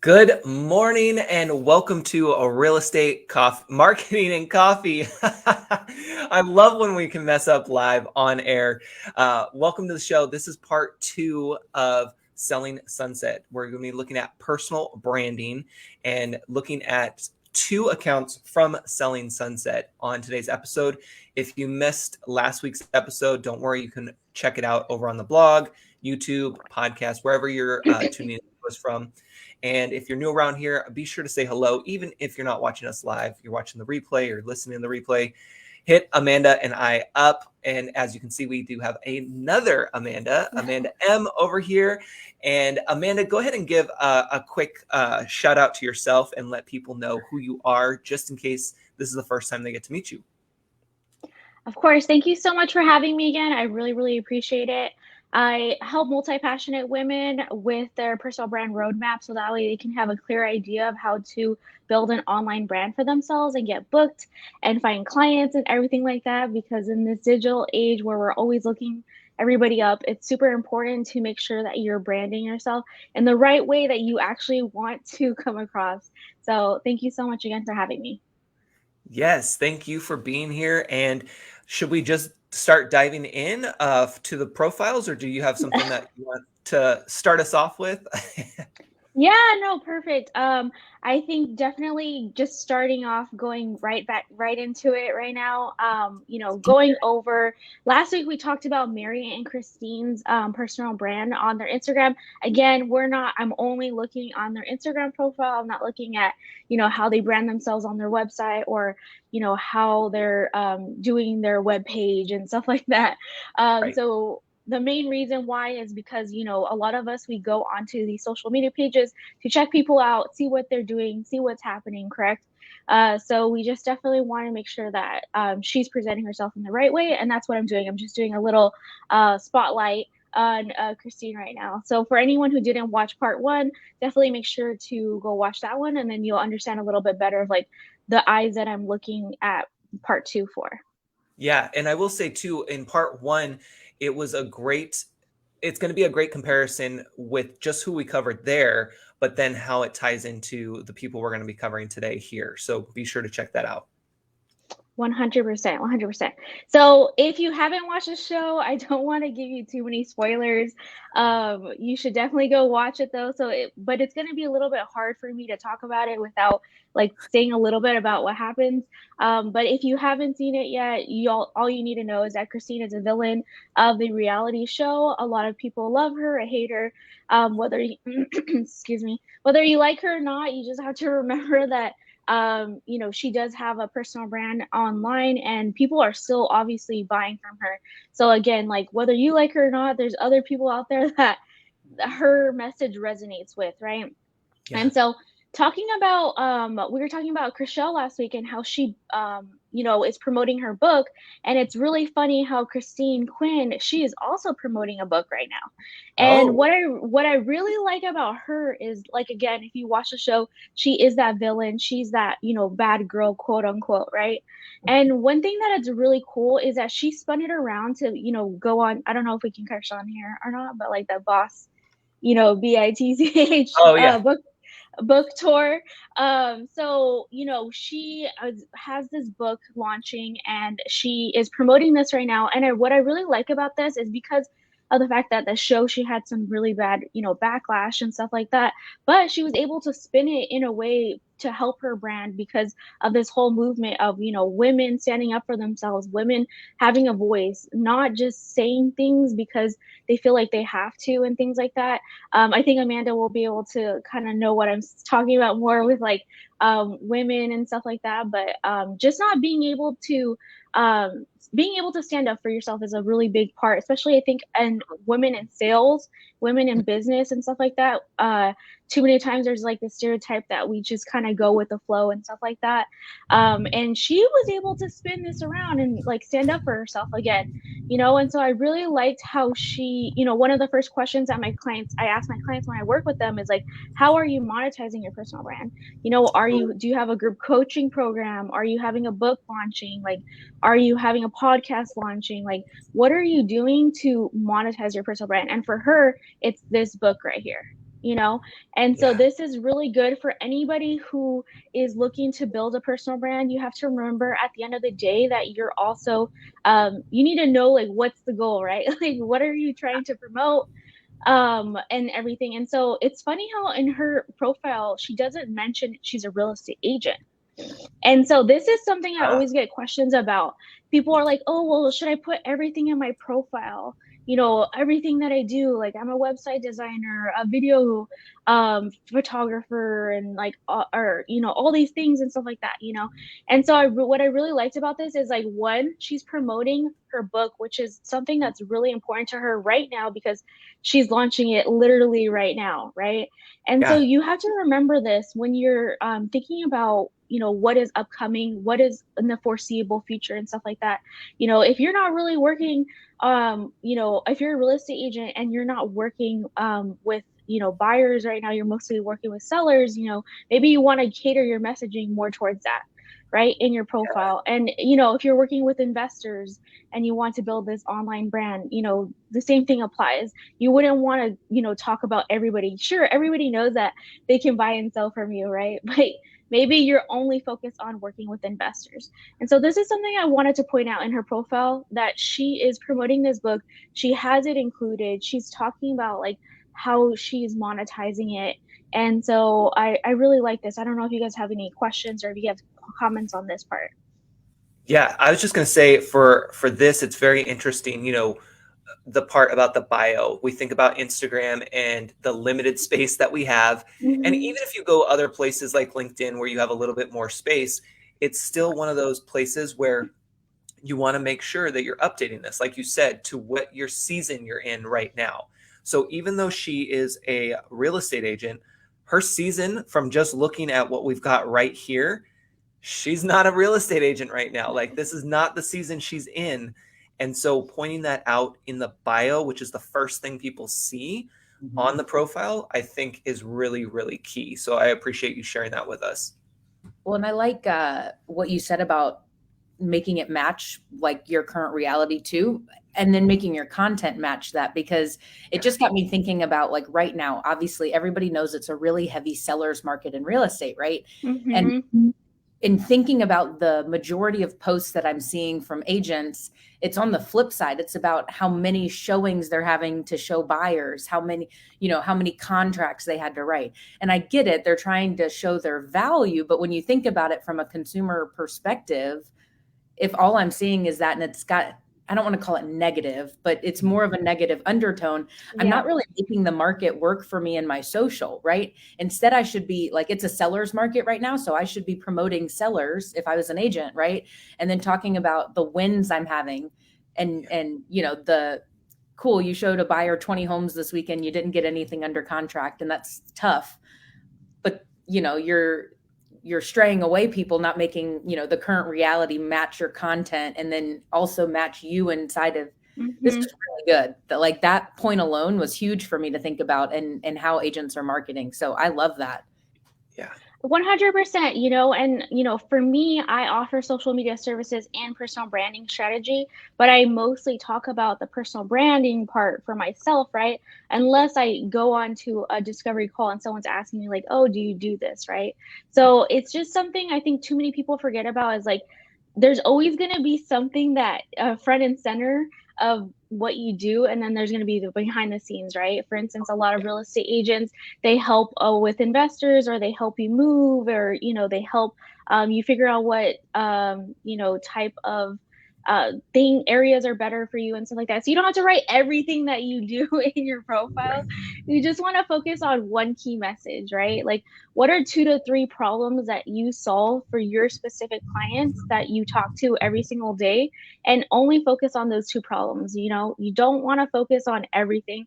Good morning and welcome to a real estate marketing and coffee. I love when we can mess up live on air. Welcome to the show. This is part 2 of Selling Sunset. We're going to be looking at personal branding and looking at 2 accounts from Selling Sunset on today's episode. If you missed last week's episode, don't worry, you can check it out over on the blog, YouTube, podcast, wherever you're tuning in to us from. And if you're new around here, be sure to say hello. Even if you're not watching us live, you're watching the replay or listening to the replay, hit Amanda and I up. And as you can see, we do have another Amanda M over here. And Amanda, go ahead and give a quick shout out to yourself and let people know who you are, just in case this is the first time they get to meet you. Of course. Thank you so much for having me again. I really, really appreciate it. I help multi-passionate women with their personal brand roadmap so that way they can have a clear idea of how to build an online brand for themselves and get booked and find clients and everything like that. Because in this digital age where we're always looking everybody up, it's super important to make sure that you're branding yourself in the right way that you actually want to come across. So thank you so much again for having me. Yes, thank you for being here. And should we just start diving in to the profiles, or do you have something that you want to start us off with? Yeah, no, perfect. I think definitely just starting off, going right into it right now. Going over last week we talked about Mary and Christine's personal brand on their Instagram. Again, I'm only looking on their Instagram profile. I'm not looking at, how they brand themselves on their website or, how they're doing their web page and stuff like that. Right. So the main reason why is because a lot of us, we go onto these social media pages to check people out, see what they're doing, see what's happening, correct? So we just definitely want to make sure that she's presenting herself in the right way, and that's what I'm doing. I'm just doing a little spotlight on Christine right now. So for anyone who didn't watch part 1, definitely make sure to go watch that one, and then you'll understand a little bit better of like the eyes that I'm looking at part 2 for. Yeah, and I will say too, in part 1, it was it's going to be a great comparison with just who we covered there, but then how it ties into the people we're going to be covering today here. So be sure to check that out. 100%, 100%. So if you haven't watched the show, I don't want to give you too many spoilers. You should definitely go watch it though. But it's going to be a little bit hard for me to talk about it without like saying a little bit about what happens. But if you haven't seen it yet, all you need to know is that Christine is a villain of the reality show. A lot of people love her, or hate her. Whether you, excuse me, whether you like her or not, you just have to remember that she does have a personal brand online and people are still obviously buying from her. So again, like whether you like her or not, there's other people out there that her message resonates with, right? Yeah. And so talking about we were talking about Chriselle last week and how she is promoting her book, and it's really funny how Christine Quinn, she is also promoting a book right now. And Oh, what I really like about her is, like, again, if you watch the show, she is that villain, she's that bad girl, quote unquote, right? And one thing that is really cool is that she spun it around to go on, I don't know if we can catch on here or not, but like that boss, bitch oh yeah. book tour. So she has this book launching, and she is promoting this right now. And what I really like about this is because of the fact that the show, she had some really bad backlash and stuff like that, but she was able to spin it in a way to help her brand because of this whole movement of women standing up for themselves, women having a voice, not just saying things because they feel like they have to and things like that. I think Amanda will be able to kind of know what I'm talking about more with like women and stuff like that. But just not being able to stand up for yourself is a really big part, especially I think, and women in sales, women in business and stuff like that. Too many times there's like the stereotype that we just kind of go with the flow and stuff like that. And she was able to spin this around and like stand up for herself again. And so I really liked how she, one of the first questions that I ask my clients when I work with them is like, how are you monetizing your personal brand? Do you have a group coaching program? Are you having a book launching? Like, are you having a podcast launching? Like, what are you doing to monetize your personal brand? And for her, it's this book right here. you know? And so Yeah. this is really good for anybody who is looking to build a personal brand. You have to remember at the end of the day that you're also, you need to know like what's the goal, right? Like what are you trying to promote? And everything. And so it's funny how in her profile, she doesn't mention she's a real estate agent. And so this is something I Uh, always get questions about. People are like, "Oh, well, should I put everything in my profile? You know, everything that I do, like I'm a website designer, a video photographer and like or you know, all these things and stuff like that, you know." And so what I really liked about this is like one, she's promoting her book, which is something that's really important to her right now because she's launching it literally right now, right? And so yeah. you have to remember this when you're thinking about, you know, what is upcoming, what is in the foreseeable future and stuff like that. You know, if you're not really working, you know, if you're a real estate agent and you're not working with, you know, buyers right now, you're mostly working with sellers, you know, maybe you want to cater your messaging more towards that, right, in your profile. And you know, if you're working with investors and you want to build this online brand, you know, the same thing applies. You wouldn't want to, you know, talk about everybody. Sure, everybody knows that they can buy and sell from you, right? But maybe you're only focused on working with investors. And so this is something I wanted to point out in her profile, that she is promoting this book. She has it included. She's talking about like how she's monetizing it. And so I really like this. I don't know if you guys have any questions or if you have comments on this part. Yeah, I was just going to say for this, it's very interesting. You know, the part about the bio. We think about Instagram and the limited space that we have. And Mm-hmm. even if you go other places like LinkedIn where you have a little bit more space, it's still one of those places where you want to make sure that you're updating this, like you said, to what your season you're in right now. So even though she is a real estate agent, her season, from just looking at what we've got right here, she's not a real estate agent right now. Like this is not the season she's in. And so pointing that out in the bio, which is the first thing people see on the profile, I think is really, really key. So I appreciate you sharing that with us. Well, and I like what you said about making it match like your current reality too, and then making your content match that, because it just got me thinking about like right now, obviously everybody knows it's a really heavy seller's market in real estate, right? And Mm-hmm. in thinking about the majority of posts that I'm seeing from agents, it's on the flip side. It's about how many showings they're having to show buyers, how many, you know, how many contracts they had to write. And I get it. They're trying to show their value. But when you think about it from a consumer perspective, if all I'm seeing is that, and it's got, I don't want to call it negative, but it's more of a negative undertone. I'm Yeah. not really making the market work for me in my social, right? Instead, I should be like, it's a seller's market right now. So I should be promoting sellers if I was an agent, right? And then talking about the wins I'm having and, you know, the cool, you showed a buyer 20 homes this weekend, you didn't get anything under contract, and that's tough. But, you know, you're straying away people, not making, you know, the current reality match your content and then also match you inside of this. Mm-hmm. Is really good. That, like, that point alone was huge for me to think about, and how agents are marketing. So I love that. Yeah. 100%, you know, and you know, for me, I offer social media services and personal branding strategy, but I mostly talk about the personal branding part for myself, right? Unless I go on to a discovery call and someone's asking me like, "Oh, do you do this?" right? So it's just something I think too many people forget about is like there's always going to be something that front and center of what you do, and then there's going to be the behind the scenes, right? For instance, a lot of real estate agents, they help with investors, or they help you move, or you know, they help you figure out what you know, type of thing areas are better for you and stuff like that. So you don't have to write everything that you do in your profile. You just want to focus on one key message, right? Like what are 2 to 3 problems that you solve for your specific clients that you talk to every single day, and only focus on those 2 problems. You know, you don't want to focus on everything.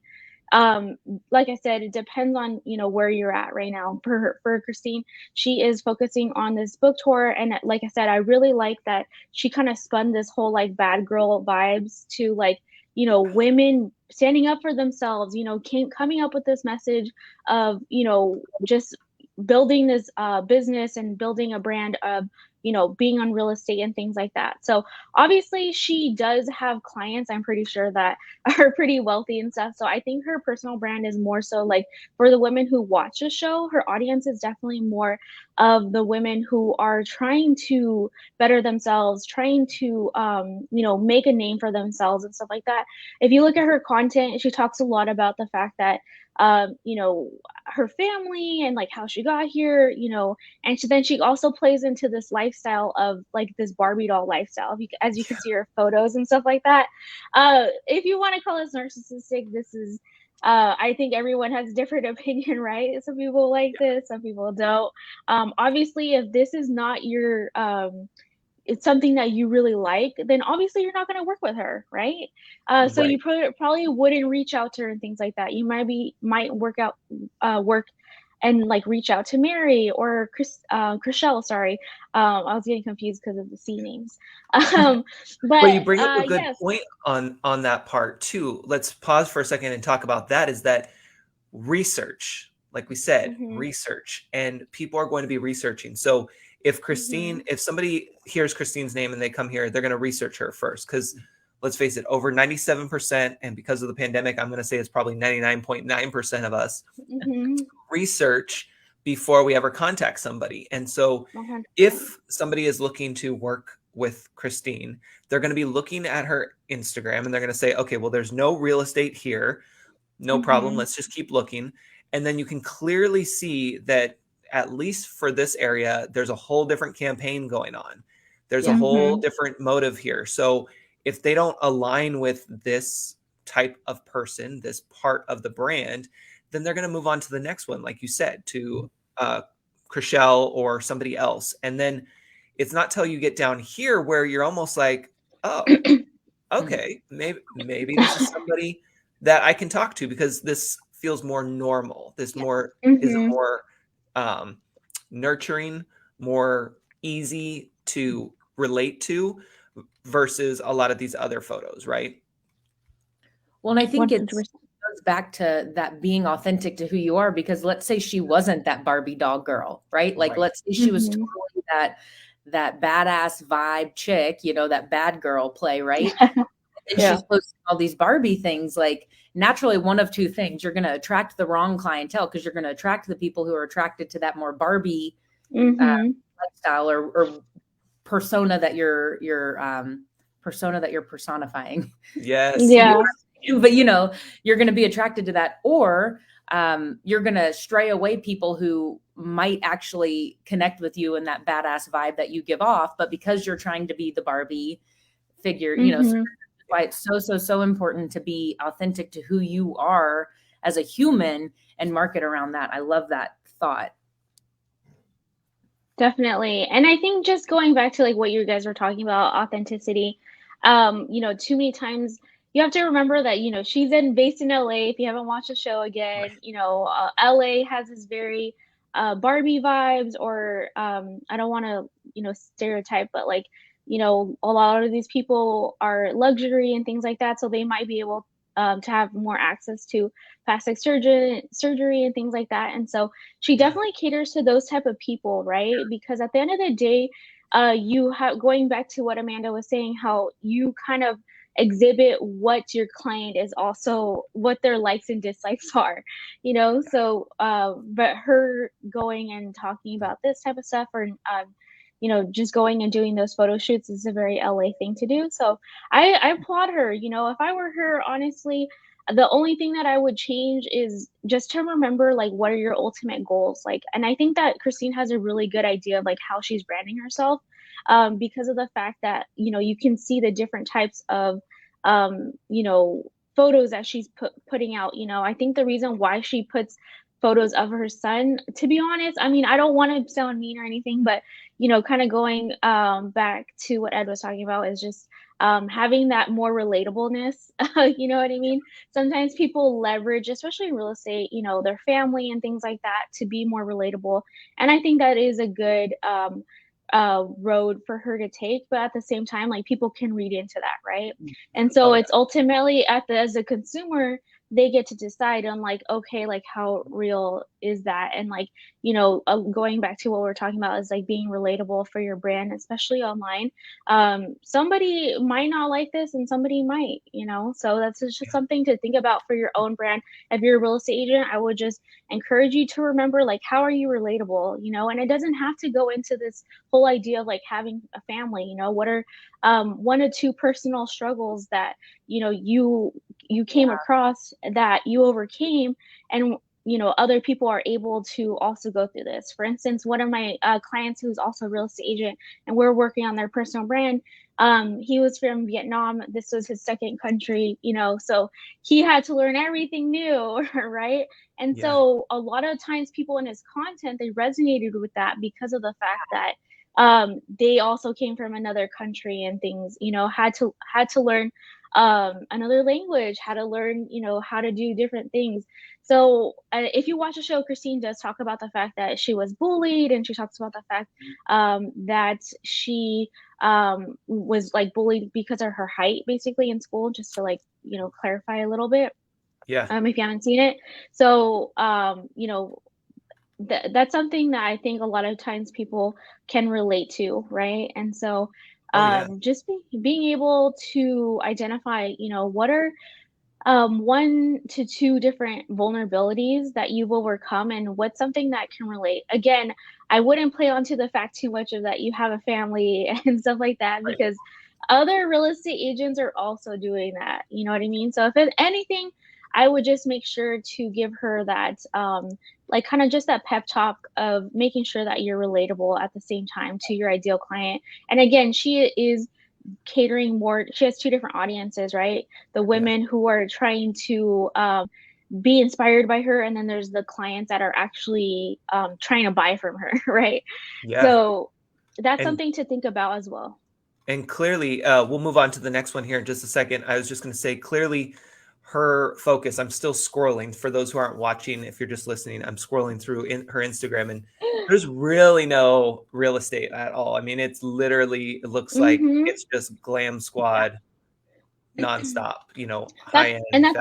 um like I said, it depends on, you know, where you're at right now. For Christine, she is focusing on this book tour, and like I said, I really like that she kind of spun this whole like bad girl vibes to like, you know, women standing up for themselves, you know, coming up with this message of, you know, just building this business and building a brand of being on real estate and things like that. So obviously she does have clients, I'm pretty sure, that are pretty wealthy and stuff. So I think her personal brand is more so like for the women who watch the show, her audience is definitely more of the women who are trying to better themselves, trying to make a name for themselves and stuff like that. If you look at her content, she talks a lot about the fact that her family and like how she got here, and then she also plays into this lifestyle of like this Barbie doll lifestyle, as you can see her photos and stuff like that. If you want to call us narcissistic, this is I think everyone has a different opinion, right? Some people like this, some people don't. Obviously, if this is not your it's something that you really like, then obviously you're not going to work with her, right? So Right. you probably wouldn't reach out to her and things like that. You might work and like reach out to Mary or Chriselle. Sorry, I was getting confused because of the C names. But But you bring up a good yes. point on that part too. Let's pause for a second and talk about that. Is that research, like we said, Mm-hmm. research, and people are going to be researching. So if Mm-hmm. if somebody hears Christine's name and they come here, they're going to research her first, because let's face it, over 97%, and because of the pandemic, I'm going to say it's probably 99.9% of us Mm-hmm. research before we ever contact somebody. And so 100%. if somebody is looking to work with Christine, they're going to be looking at her Instagram and they're going to say, okay, well, there's no real estate here. No problem. Mm-hmm. Let's just keep looking. And then you can clearly see that, at least for this area, there's a whole different campaign going on. There's a Yeah. whole Mm-hmm. different motive here. So if they don't align with this type of person, this part of the brand, then they're going to move on to the next one, like you said, to Chriselle or somebody else. And then it's not till you get down here where you're almost like, oh, okay, maybe this is somebody that I can talk to, because this feels more normal. This more is Mm-hmm. more um, nurturing, more easy to relate to versus a lot of these other photos, right? Well, and I think it 100%. goes back to that being authentic to who you are, because let's say she wasn't that Barbie doll girl, right? Like, Right. let's say she was Mm-hmm. totally that badass vibe chick, that bad girl play, right? And Yeah. she's posting all these Barbie things. Like, naturally, one of two things: you're going to attract the wrong clientele, because you're going to attract the people who are attracted to that more Barbie uh, Mm-hmm. lifestyle or persona that you're personifying. Yes. You know Yeah. what I'm saying? But you're going to be attracted to that, or you're going to stray away people who might actually connect with you in that badass vibe that you give off. But because you're trying to be the Barbie figure, so Mm-hmm. that's why it's so important to be authentic to who you are as a human and market around that. I love that thought. Definitely. And I think just going back to like what you guys were talking about, authenticity, too many times you have to remember that, she's based in LA. If you haven't watched the show again, LA has this very Barbie vibes, or I don't want to, stereotype, but like, a lot of these people are luxury and things like that. So they might be able to have more access to plastic surgery and things like that. And so she Yeah. definitely caters to those type of people, right? Because at the end of the day, you have, going back to what Amanda was saying, how you kind of exhibit what your client is, also what their likes and dislikes are, so but her going and talking about this type of stuff, or just going and doing those photo shoots, is a very LA thing to do. So I applaud her. If I were her, honestly, the only thing that I would change is just to remember, like, what are your ultimate goals? Like, and I think that Christine has a really good idea of like how she's branding herself, because of the fact that, you can see the different types of, um, you know, photos that she's putting out. I think the reason why she puts photos of her son, to be honest, I mean, I don't want to sound mean or anything, but, kind of going back to what Ed was talking about, is just having that more relatableness. You know what I mean? Sometimes people leverage, especially in real estate, their family and things like that, to be more relatable. And I think that is a good road for her to take. But at the same time, like, people can read into that, right? And so Oh, yeah. it's ultimately, as a consumer, they get to decide on like, okay, like how real is that? And like, going back to what we're talking about is like being relatable for your brand, especially online. Somebody might not like this and somebody might, so that's just something to think about for your own brand. If you're a real estate agent, I would just encourage you to remember, like, how are you relatable, and it doesn't have to go into this whole idea of like having a family. What are one or two personal struggles that you came across that you overcame, and other people are able to also go through this. For instance, one of my clients who's also a real estate agent, and we're working on their personal brand, he was from Vietnam. This was his second country, so he had to learn everything new, right? And so a lot of times people in his content, they resonated with that because of the fact that they also came from another country and things, had to learn another language, had to learn, how to do different things. So if you watch the show, Christine does talk about the fact that she was bullied, and she talks about the fact that she was like bullied because of her height, basically, in school, just to like, clarify a little bit. Yeah. If you haven't seen it. So, that's something that I think a lot of times people can relate to, right? And so just being able to identify, what are 1 to 2 different vulnerabilities that you've overcome, and what's something that can relate. Again, I wouldn't play onto the fact too much of that you have a family and stuff like that, because other real estate agents are also doing that. You know what I mean? So if it's anything, I would just make sure to give her that, like, kind of just that pep talk of making sure that you're relatable at the same time to your ideal client. And again, she is catering more. She has 2 different audiences, right? The women who are trying to be inspired by her, and then there's the clients that are actually trying to buy from her, right? So that's something to think about as well. And clearly, we'll move on to the next one here in just a second. I was just going to say, clearly, her focus, I'm still scrolling for those who aren't watching. If you're just listening, I'm scrolling through her Instagram, and there's really no real estate at all. I mean, it's literally, it looks like it's just glam squad nonstop, high end. And that's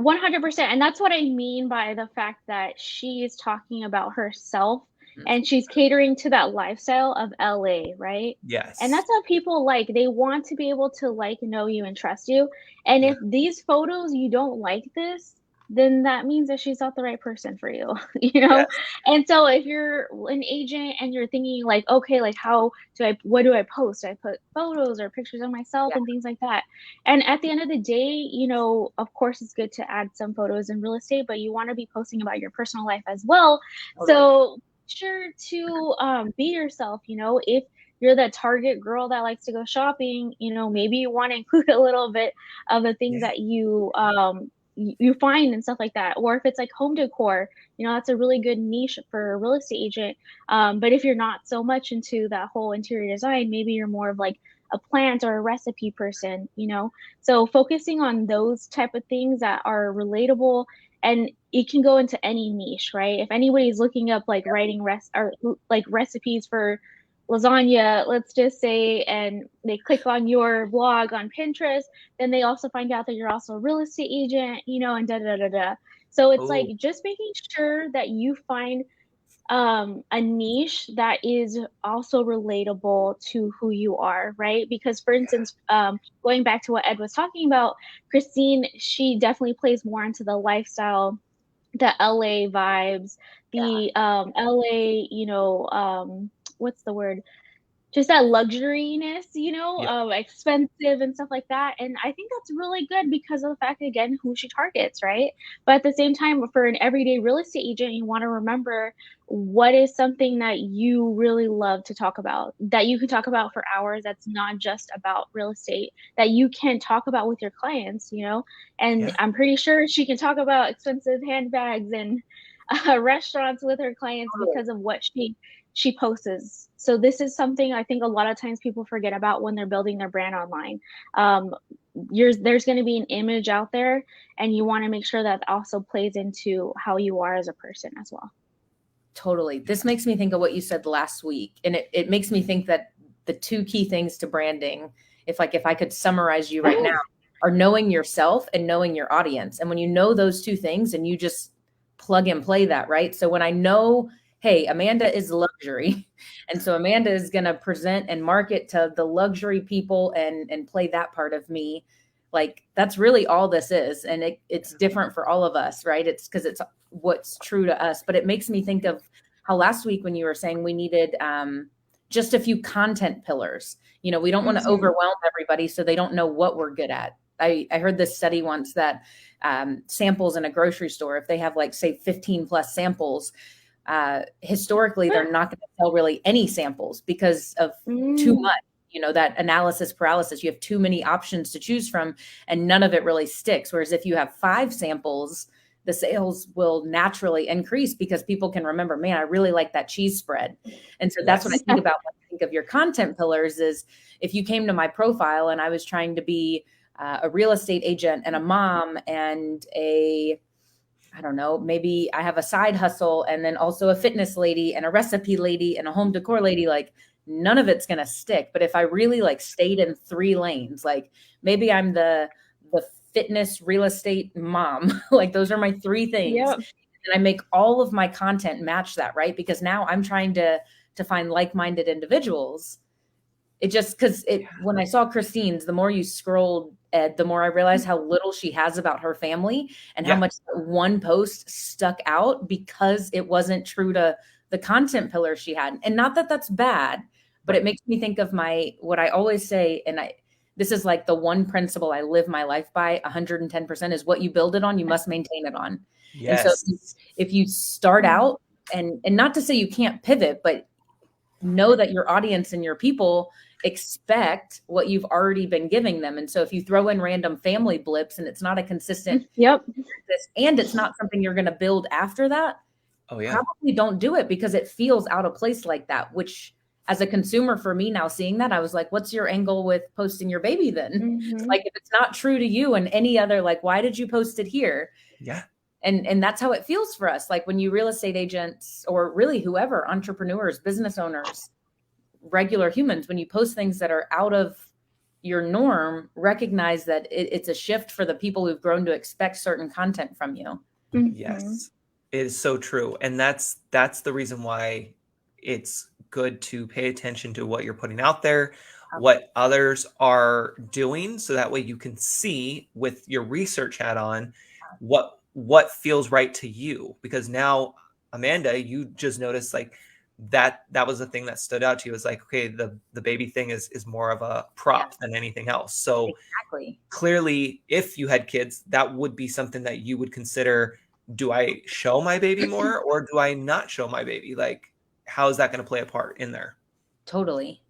100%. And that's what I mean by the fact that she is talking about herself, and she's catering to that lifestyle of LA, right? Yes. And that's how people like, they want to be able to like, know you and trust you. And if these photos, you don't like this, then that means that she's not the right person for you, And so if you're an agent and you're thinking like, okay, like what do I post? Do I put photos or pictures of myself and things like that? And at the end of the day, of course it's good to add some photos in real estate, but you want to be posting about your personal life as well. So sure to be yourself. If you're that Target girl that likes to go shopping, maybe you want to include a little bit of the things that you find and stuff like that. Or if it's like home decor, that's a really good niche for a real estate agent. But if you're not so much into that whole interior design, maybe you're more of like a plant or a recipe person, so focusing on those type of things that are relatable. And it can go into any niche, right? If anybody's looking up like writing recipes for lasagna, let's just say, and they click on your blog on Pinterest, then they also find out that you're also a real estate agent, and da. So it's like just making sure that you find a niche that is also relatable to who you are, right? Because for instance, going back to what Ed was talking about, Christine, she definitely plays more into the lifestyle, the LA vibes, the LA, what's the word? Just that luxuriness, expensive and stuff like that. And I think that's really good because of the fact, again, who she targets, right? But at the same time, for an everyday real estate agent, you want to remember what is something that you really love to talk about, that you can talk about for hours, that's not just about real estate, that you can talk about with your clients, And I'm pretty sure she can talk about expensive handbags and restaurants with her clients because of what she posts. So this is something I think a lot of times people forget about when they're building their brand online. There's going to be an image out there, and you want to make sure that also plays into how you are as a person as well. Totally. This makes me think of what you said last week. And it makes me think that the 2 key things to branding, if I could summarize you right now, are knowing yourself and knowing your audience. And when you know those two things and you just plug and play that, right? So when I know, hey, Amanda is luxury. And so Amanda is going to present and market to the luxury people and play that part of me. Like, that's really all this is. And it's different for all of us, right? It's because it's what's true to us. But it makes me think of how last week when you were saying we needed just a few content pillars. You know, we don't want to overwhelm everybody so they don't know what we're good at. I heard this study once that samples in a grocery store, if they have like, say, 15 plus samples, historically, they're not going to sell really any samples because of too much, you know, that analysis paralysis. You have too many options to choose from and none of it really sticks. Whereas if you have 5 samples, the sales will naturally increase because people can remember, man, I really like that cheese spread. And so that's what I think about when I think of your content pillars is if you came to my profile and I was trying to be a real estate agent and a mom and I don't know, maybe I have a side hustle and then also a fitness lady and a recipe lady and a home decor lady, like none of it's going to stick. But if I really like stayed in 3 lanes, like maybe I'm the fitness real estate mom, like those are my 3 things. Yep. And I make all of my content match that, right? Because now I'm trying to find like-minded individuals. It just, because when I saw Christine's, the more you scrolled, Ed, the more I realized how little she has about her family and how much that one post stuck out because it wasn't true to the content pillar she had. And not that that's bad, but it makes me think of what I always say, and this is like the one principle I live my life by 110% is what you build it on, you must maintain it on. Yes. And so if you start out and not to say you can't pivot, but know that your audience and your people expect what you've already been giving them. And so if you throw in random family blips and it's not a consistent, and it's not something you're going to build after that, probably don't do it because it feels out of place like that, which as a consumer for me now seeing that, I was like, what's your angle with posting your baby then? Like if it's not true to you and any other, like, why did you post it here? Yeah. And that's how it feels for us. Like when you real estate agents or really whoever, entrepreneurs, business owners, regular humans, when you post things that are out of your norm, recognize that it's a shift for the people who've grown to expect certain content from you. Yes, it is so true. And that's the reason why it's good to pay attention to what you're putting out there, what others are doing. So that way you can see with your research hat on what feels right to you. Because now, Amanda, you just noticed like that was the thing that stood out to you. Is like, okay, the baby thing is more of a prop than anything else. So clearly, if you had kids, that would be something that you would consider, do I show my baby more or do I not show my baby? Like, how is that going to play a part in there? Totally.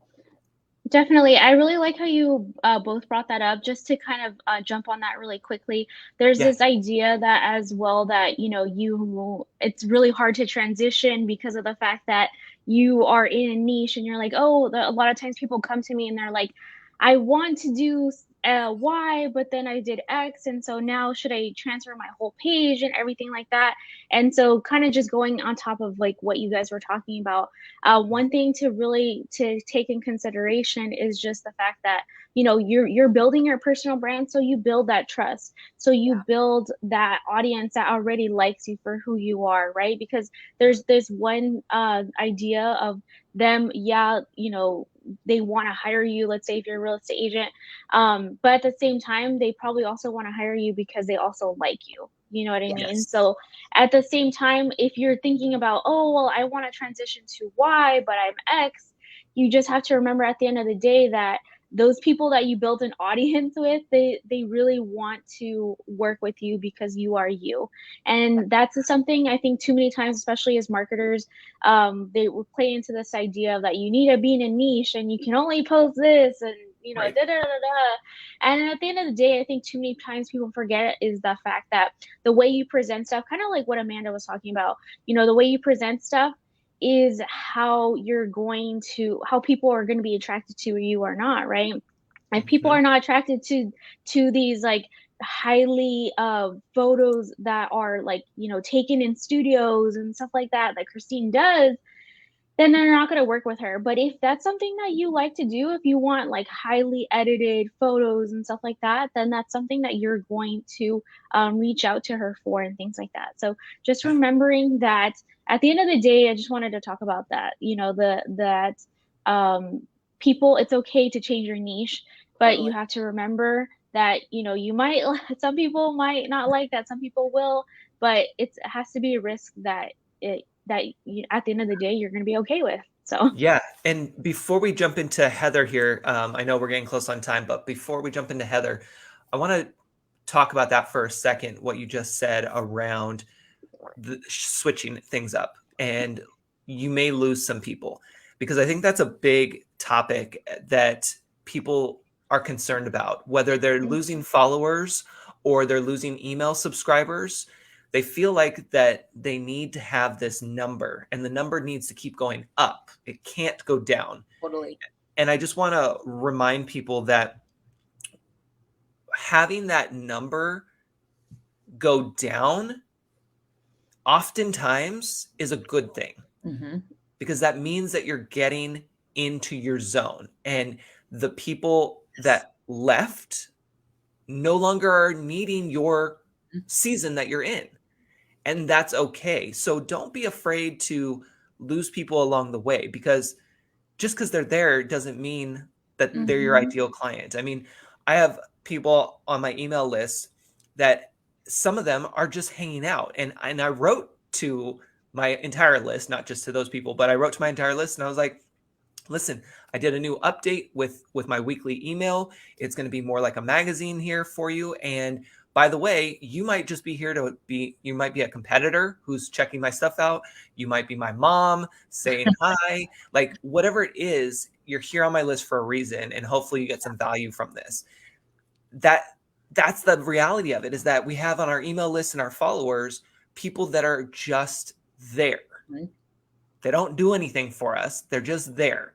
Definitely. I really like how you both brought that up. Just to kind of jump on that really quickly, there's this idea that as well that, you know, it's really hard to transition because of the fact that you are in a niche and you're like, oh, a lot of times people come to me and they're like, I want to do Y, but then I did X. And so now should I transfer my whole page and everything like that? And so kind of just going on top of like what you guys were talking about, one thing to take in consideration is just the fact that, you know, you're building your personal brand. So you build that trust. So you build that audience that already likes you for who you are, right? Because there's this one idea of them, you know, they want to hire you, let's say if you're a real estate agent, but at the same time they probably also want to hire you because they also like you. You know what I mean? So at the same time, if you're thinking about, oh, well, I want to transition to Y, but I'm X, you just have to remember at the end of the day that those people that you build an audience with, they really want to work with you because you are you. And that's something I think too many times, especially as marketers, they will play into this idea of that you need to be in a niche and you can only post this and, you know, And at the end of the day, I think too many times people forget is the fact that the way you present stuff, kind of like what Amanda was talking about, you know, the way you present stuff is how people are going to be attracted to you or not, right? If people are not attracted to these like highly photos that are like, you know, taken in studios and stuff like that Christine does, then they're not going to work with her. But if that's something that you like to do, if you want like highly edited photos and stuff like that, then that's something that you're going to reach out to her for and things like that. So just remembering that at the end of the day, I just wanted to talk about that, people, it's okay to change your niche, but Totally. you have to remember that, you might, some people might not like that, some people will, but it has to be a risk that at the end of the day, you're going to be okay with. So Yeah. And before we jump into Heather here, I know we're getting close on time, but before we jump into Heather, I want to talk about that for a second, what you just said around the switching things up. And you may lose some people, because I think that's a big topic that people are concerned about, whether they're losing followers or they're losing email subscribers. They feel like that they need to have this number, and the number needs to keep going up. It can't go down. Totally. And I just want to remind people that having that number go down oftentimes is a good thing, because that means that you're getting into your zone, and the people that left no longer are needing your season that you're in. And that's okay. So don't be afraid to lose people along the way, because just because they're there doesn't mean that they're your ideal client. I mean, I have people on my email list that some of them are just hanging out. And I wrote to my entire list, not just to those people, but I wrote to my entire list and I was like, listen, I did a new update with my weekly email. It's going to be more like a magazine here for you. And by the way, you might just be here you might be a competitor who's checking my stuff out. You might be my mom saying hi, like whatever it is, you're here on my list for a reason. And hopefully you get some value from this. That's the reality of it, is that we have on our email list and our followers, people that are just there. They don't do anything for us. They're just there.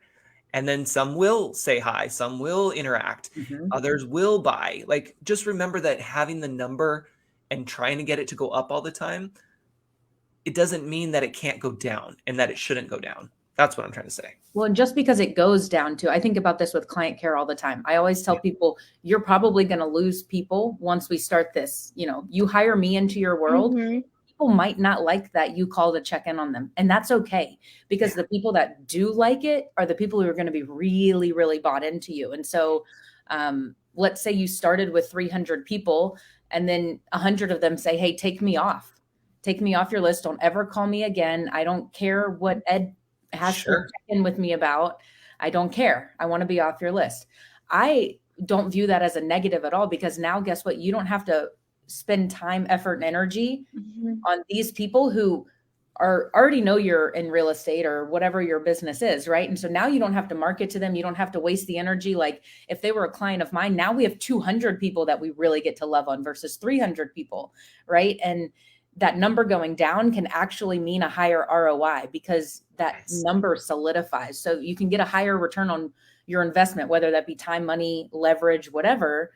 And then some will say hi, some will interact, others will buy. Like, just remember that having the number and trying to get it to go up all the time, it doesn't mean that it can't go down and that it shouldn't go down. That's what I'm trying to say. Well, and just because it goes down to, I think about this with client care all the time. I always tell people, you're probably going to lose people once we start this. You hire me into your world. People might not like that you call to check in on them. And that's okay, because the people that do like it are the people who are going to be really, really bought into you. And so let's say you started with 300 people and then 100 of them say, hey, take me off your list. Don't ever call me again. I don't care what Ed has to check in with me about. I don't care. I want to be off your list. I don't view that as a negative at all, because now guess what? You don't have to spend time, effort, and energy on these people who already know you're in real estate or whatever your business is, right? And so now you don't have to market to them. You don't have to waste the energy. Like if they were a client of mine, now we have 200 people that we really get to love on versus 300 people, right? And that number going down can actually mean a higher ROI, because that number solidifies. So you can get a higher return on your investment, whether that be time, money, leverage, whatever,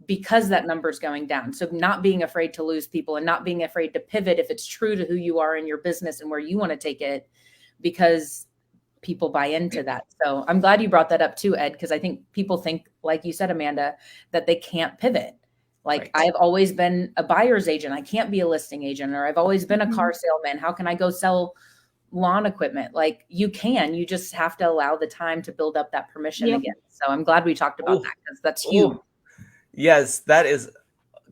because that number is going down. So not being afraid to lose people and not being afraid to pivot if it's true to who you are in your business and where you want to take it, because people buy into that. So I'm glad you brought that up too, Ed, because I think people think, like you said, Amanda, that they can't pivot. Like I've always been a buyer's agent. I can't be a listing agent, or I've always been a car salesman. How can I go sell lawn equipment? Like you just have to allow the time to build up that permission again. So I'm glad we talked about that, because that's huge. Yes, that is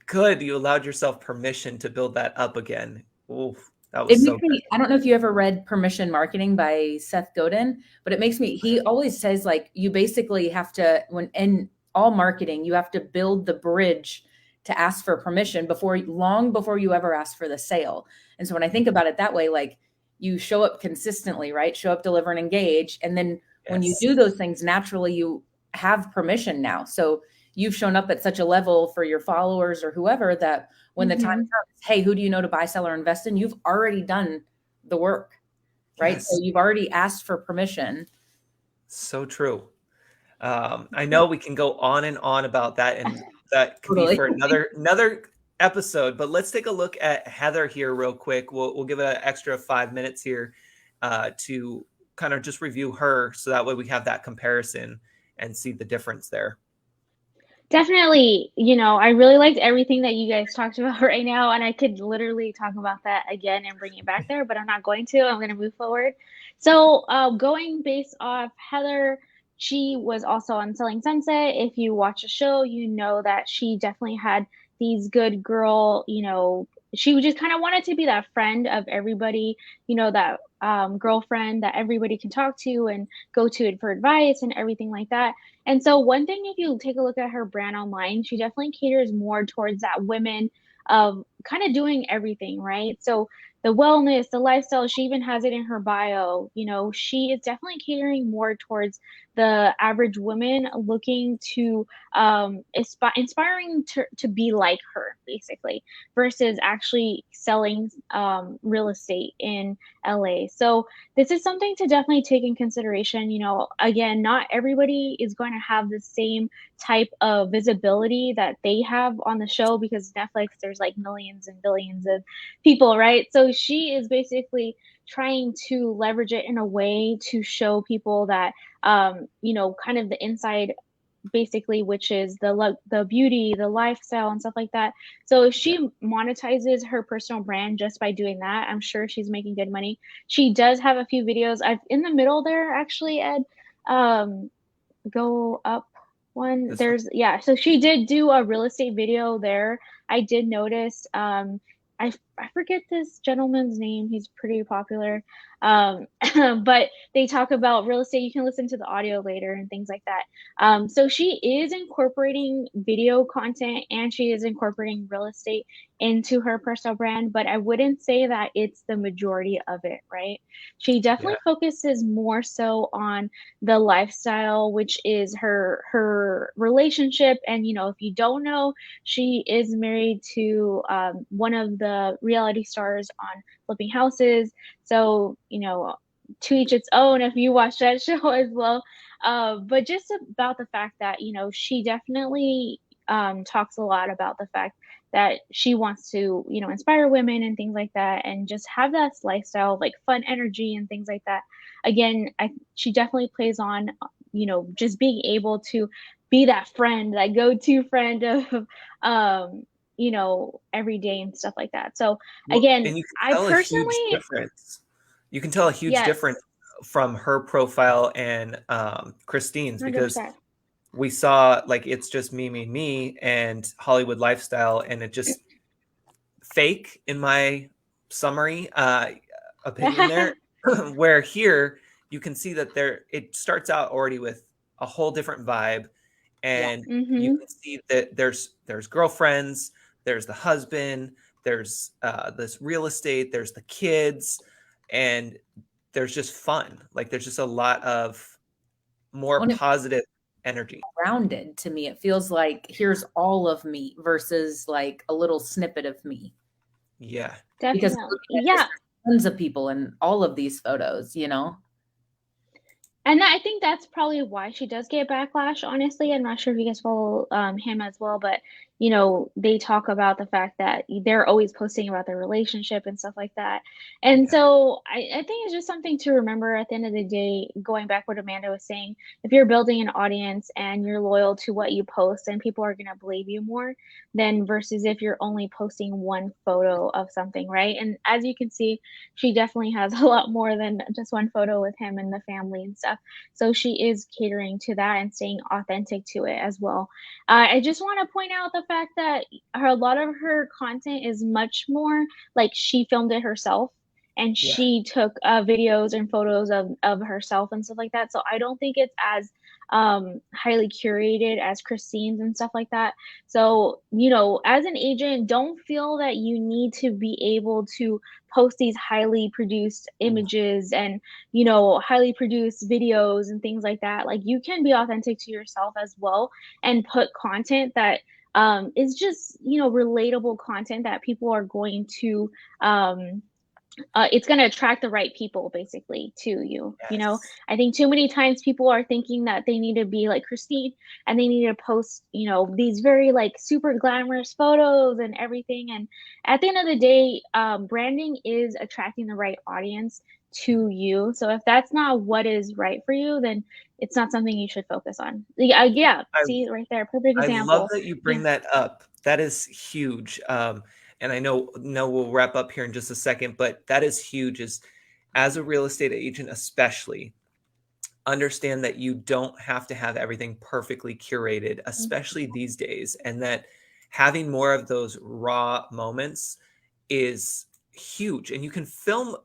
good. You allowed yourself permission to build that up again. Ooh, that was so good. I don't know if you ever read Permission Marketing by Seth Godin, but he always says, like, you basically have to, when in all marketing, you have to build the bridge to ask for permission long before you ever ask for the sale. And so when I think about it that way, like you show up consistently, right? Show up, deliver, and engage. And then when you do those things, naturally you have permission now. So you've shown up at such a level for your followers or whoever that when the time comes, hey, who do you know to buy, sell, or invest in? You've already done the work, right? So you've already asked for permission. So true. I know we can go on and on about that, and that could be for another episode, but let's take a look at Heather here real quick. We'll give it an extra 5 minutes here to kind of just review her so that way we have that comparison and see the difference there. Definitely, I really liked everything that you guys talked about right now, and I could literally talk about that again and bring it back there, but I'm not going to. I'm going to move forward. So, going based off Heather, she was also on Selling Sunset. If you watch the show, you know that she definitely had these good girl, she just kind of wanted to be that friend of everybody, that girlfriend that everybody can talk to and go to for advice and everything like that. And so one thing, if you take a look at her brand online, she definitely caters more towards that women of kind of doing everything, right? So the wellness, the lifestyle, she even has it in her bio. She is definitely catering more towards the average woman looking to inspiring to be like her, basically, versus actually selling real estate in LA. So this is something to definitely take in consideration. Again, not everybody is going to have the same type of visibility that they have on the show, because Netflix, there's like millions and billions of people, right? So she is basically trying to leverage it in a way to show people that, kind of the inside, basically, which is the beauty, the lifestyle, and stuff like that. So if she monetizes her personal brand just by doing that, I'm sure she's making good money. She does have a few videos. I've in the middle there, actually, Ed. Go up one. So she did do a real estate video there. I did notice. I forget this gentleman's name. He's pretty popular. But they talk about real estate. You can listen to the audio later and things like that. So she is incorporating video content, and she is incorporating real estate into her personal brand, but I wouldn't say that it's the majority of it, right? She definitely focuses more so on the lifestyle, which is her relationship. And if you don't know, she is married to one of the reality stars on Flipping Houses. So to each its own if you watch that show as well. But just about the fact that she definitely talks a lot about the fact that she wants to inspire women and things like that, and just have that lifestyle, like fun energy and things like that. Again, she definitely plays on just being able to be that friend, that go-to friend of every day and stuff like that. So again, and I personally, you can tell a huge difference from her profile and Christine's, because 100%. we saw like it's just me and Hollywood lifestyle, and it just fake in my summary opinion there. Where here you can see that it starts out already with a whole different vibe, and you can see that there's girlfriends, there's the husband, there's this real estate, there's the kids, and there's just fun. Like there's just a lot of more positive energy. Grounded to me. It feels like here's all of me versus like a little snippet of me. Yeah. Definitely. Because tons of people in all of these photos, And I think that's probably why she does get backlash, honestly. I'm not sure if you guys follow him as well, but they talk about the fact that they're always posting about their relationship and stuff like that. And so I think it's just something to remember at the end of the day, going back what Amanda was saying, if you're building an audience and you're loyal to what you post, then people are going to believe you more than versus if you're only posting one photo of something, right? And as you can see, she definitely has a lot more than just one photo with him and the family and stuff. So she is catering to that and staying authentic to it as well. I just want to point out the fact that a lot of her content is much more like she filmed it herself, and she took videos and photos of herself and stuff like that. So I don't think it's as highly curated as Christine's and stuff like that. So as an agent, don't feel that you need to be able to post these highly produced images and highly produced videos and things like that. Like, you can be authentic to yourself as well and put content that is just relatable content that people are going to it's going to attract the right people basically to you. Yes. I think too many times people are thinking that they need to be like Christine and they need to post, these very like super glamorous photos and everything. And at the end of the day, branding is attracting the right audience to you. So if that's not what is right for you, then it's not something you should focus on. Yeah. I See right there, perfect I love example. that you Yeah. bring that up. That is huge. And I know we'll wrap up here in just a second, but that is huge. Is as a real estate agent, especially understand that you don't have to have everything perfectly curated, especially these days, and that having more of those raw moments is huge. And you can film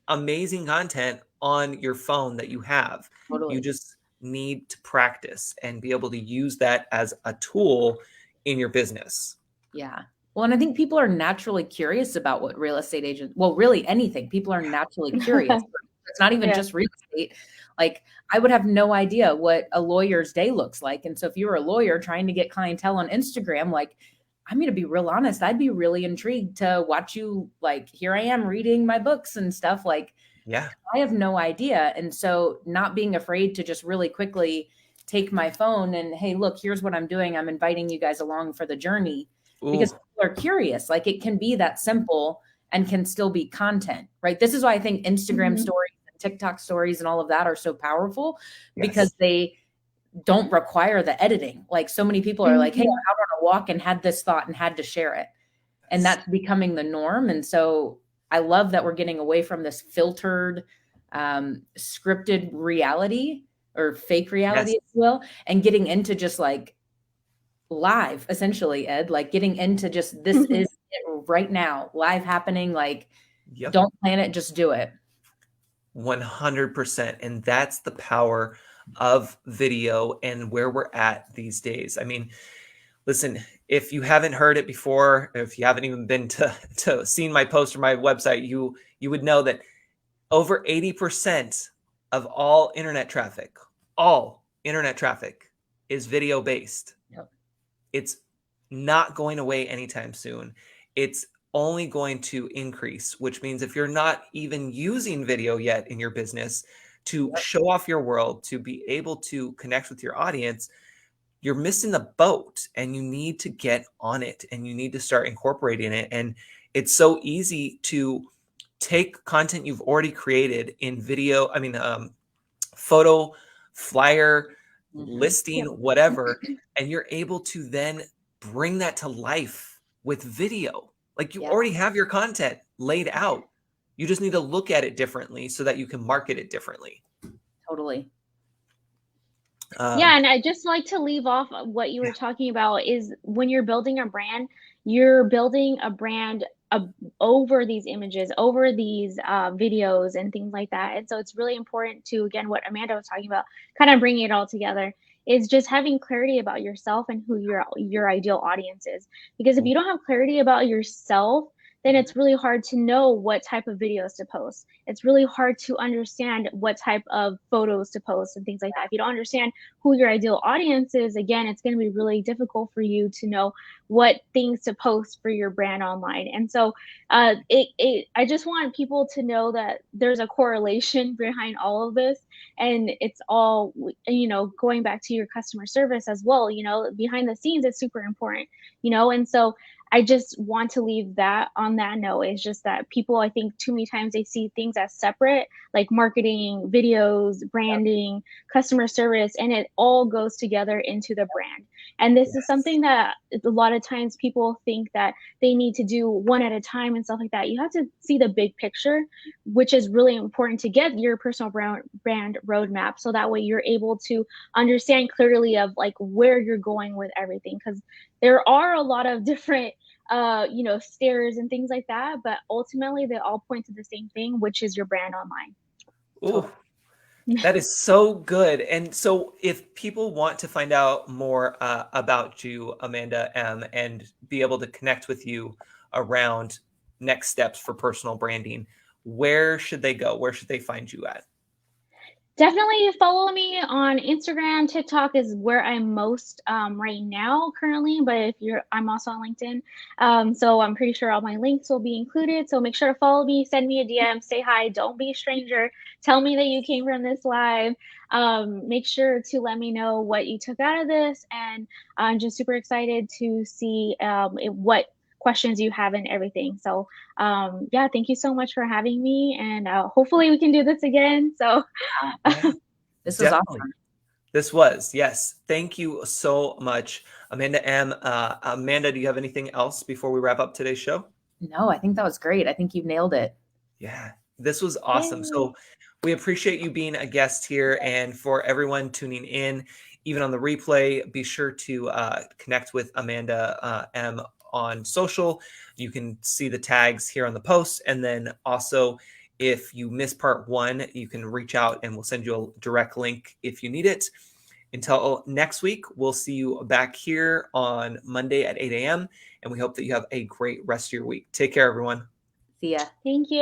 amazing content on your phone that you have. Totally. You just need to practice and be able to use that as a tool in your business. Yeah. Well, and I think people are naturally curious about what real estate agents, well, really anything. People are naturally curious. It's not even Yeah. just real estate. Like I would have no idea what a lawyer's day looks like. And so if you were a lawyer trying to get clientele on Instagram, like I'm going to be real honest, I'd be really intrigued to watch you. Like here I am reading my books and stuff. Like Yeah. I have no idea. And so not being afraid to just really quickly take my phone and, hey, look, here's what I'm doing. I'm inviting you guys along for the journey because Ooh, people are curious. Like it can be that simple and can still be content, right? This is why I think Instagram stories and TikTok stories and all of that are so powerful because yes. they don't require the editing. Like so many people are like, hey, I'm out on a walk and had this thought and had to share it. And that's becoming the norm. And so I love that we're getting away from this filtered, scripted reality or fake reality, Yes. if you will, and getting into just like live, essentially, Ed, like getting into just this is it right now, live happening. Like, Yep. don't plan it, just do it. 100%. And that's the power of video and where we're at these days. I mean, listen, if you haven't heard it before, if you haven't even been to seen my post or my website, you would know that over 80% of all internet traffic is video based. Yep. It's not going away anytime soon. It's only going to increase, which means if you're not even using video yet in your business to show off your world, to be able to connect with your audience, you're missing the boat and you need to get on it and you need to start incorporating it. And it's so easy to take content you've already created in video, photo, flyer, listing, whatever, and you're able to then bring that to life with video. Like you already have your content laid out. You just need to look at it differently so that you can market it differently. Totally. Yeah, and I just like to leave off what you were talking about is when you're building a brand, you're building a brand over these images, over these videos and things like that. And so it's really important to, again, what Amanda was talking about, kind of bringing it all together, is just having clarity about yourself and who your ideal audience is. Because if you don't have clarity about yourself, then it's really hard to know what type of videos to post. It's really hard to understand what type of photos to post and things like that. If you don't understand who your ideal audience is, again, it's going to be really difficult for you to know what things to post for your brand online. And so I just want people to know that there's a correlation behind all of this. And it's all, going back to your customer service as well, behind the scenes, it's super important, and so I just want to leave that on that note. It's just that people, I think too many times they see things as separate, like marketing, videos, branding, customer service, and it all goes together into the brand. And this is something that a lot of times people think that they need to do one at a time and stuff like that. You have to see the big picture, which is really important to get your personal brand roadmap. So that way you're able to understand clearly of like where you're going with everything. Because there are a lot of different stairs and things like that, but ultimately they all point to the same thing, which is your brand online. Ooh, that is so good. And so if people want to find out more about you, Amanda, and be able to connect with you around next steps for personal branding, where should they go? Where should they find you at? Definitely follow me on Instagram. TikTok is where I'm most right now currently, but I'm also on LinkedIn. So I'm pretty sure all my links will be included. So make sure to follow me, send me a DM, say hi, don't be a stranger. Tell me that you came from this live. Make sure to let me know what you took out of this. And I'm just super excited to see what questions you have and everything. So yeah, thank you so much for having me. And hopefully we can do this again. So Yeah, This was definitely. awesome. This was, yes. Thank you so much, Amanda M. Amanda, do you have anything else before we wrap up today's show? No, I think that was great. I think you've nailed it. Yeah, this was awesome. Yay. So we appreciate you being a guest here. And for everyone tuning in, even on the replay, be sure to connect with Amanda M on social. You can see the tags here on the post. And then also, if you miss part 1, you can reach out and we'll send you a direct link if you need it. Until next week, we'll see you back here on Monday at 8 a.m. And we hope that you have a great rest of your week. Take care, everyone. See ya. Thank you.